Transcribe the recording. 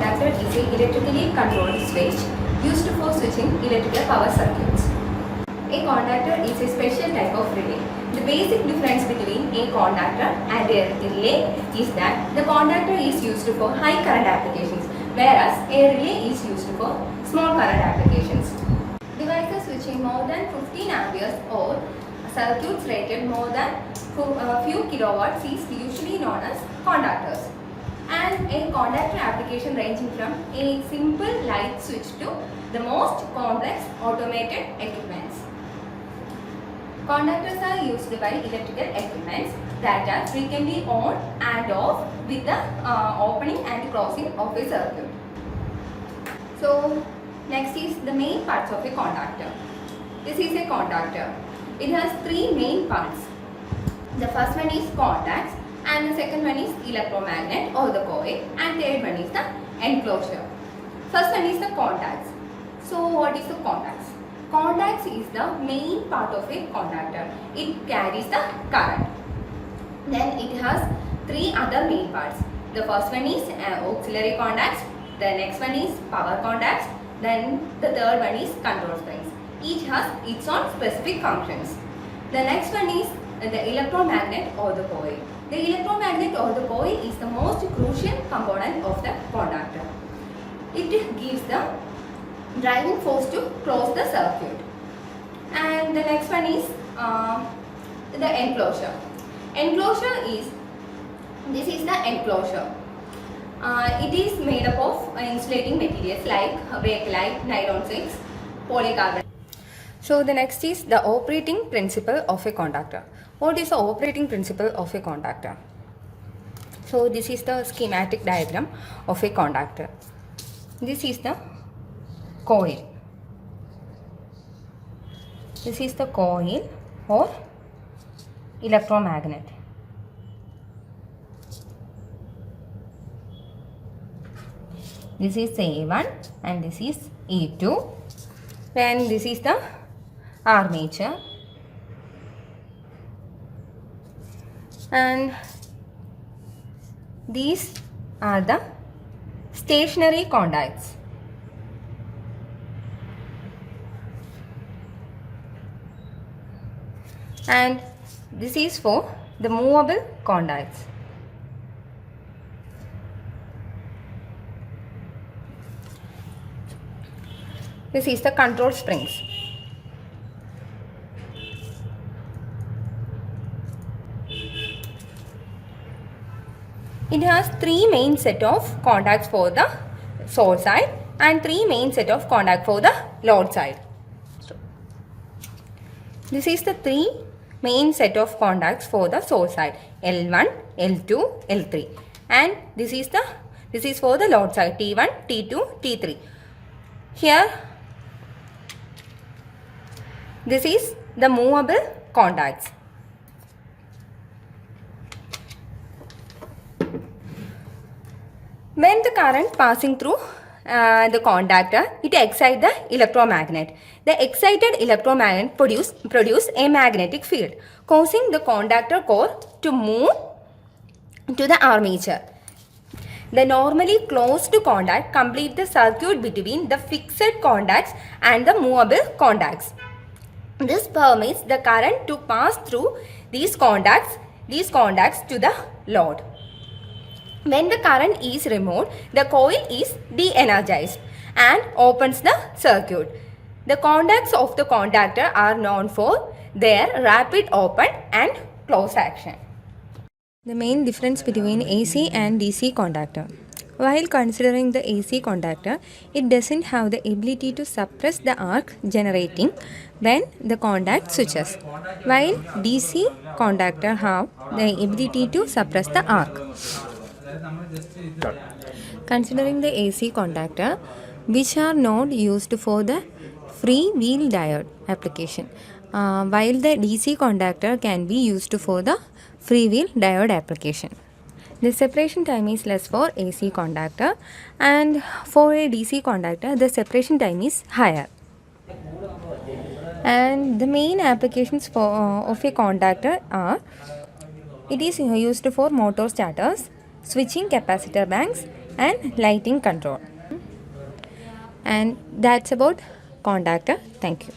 contactor is an electrically controlled switch used for switching electrical power circuits. A contactor is a special type of relay. The basic difference between a contactor and a relay is that the contactor is used for high current applications, whereas a relay is used for small current applications. Devices switching more than 15 amperes or circuits rated more than few kilowatts is usually known as contactors. And a contactor application ranging from a simple light switch to the most complex automated equipments. Contactors are used by electrical equipments that are frequently on and off with the opening and closing of a circuit. So next is the main parts of a contactor. This is a contactor. It has three main parts. The first one is contacts, and the second one is electromagnet or the coil, and third one is the enclosure. First one is the contacts. So what is the contacts? Contacts is the main part of a contactor. It carries the current. Then it has three other main parts. The first one is auxiliary contacts, the next one is power contacts, then the third one is control springs. Each has its own specific functions. The next one is the electromagnet or the coil. The electromagnet or the coil is the most crucial component of the contactor. It gives the driving force to close the circuit. And the next one is the enclosure. This is the enclosure. It is made up of insulating materials like bakelite, nylon 6, polycarbonate. So the next is the operating principle of a contactor. What is the operating principle of a contactor? So this is the schematic diagram of a contactor. This is the coil. This is the coil or electromagnet. This is A1 and this is A2. Then this is the armature. And these are the stationary contacts. And this is for the movable contacts. This is the control springs. It has three main set of contacts for the source side and three main set of contacts for the load side. This is the three main set of contacts for the source side, L1, L2, L3, and this is for the load side, T1, T2, T3. Here this is the movable contacts. When the current passing through the contactor, it excites the electromagnet. The excited electromagnet produce a magnetic field, causing the contactor core to move to the armature. The normally closed contact complete the circuit between the fixed contacts and the movable contacts. This permits the current to pass through these contacts to the load. When the current is removed, the coil is de-energized and opens the circuit. The contacts of the contactor are known for their rapid open and close action. The main difference between AC and DC contactor. While considering the AC contactor, it doesn't have the ability to suppress the arc generating when the contact switches, while DC contactor have the ability to suppress the arc. Considering the AC contactor, which are not used for the free wheel diode application, while the DC contactor can be used for the free wheel diode application. The separation time is less for AC contactor, and for a DC contactor the separation time is higher. And the main applications of a contactor are: it is used for motor starters, switching capacitor banks, and lighting control. And that's about contactor. Thank you.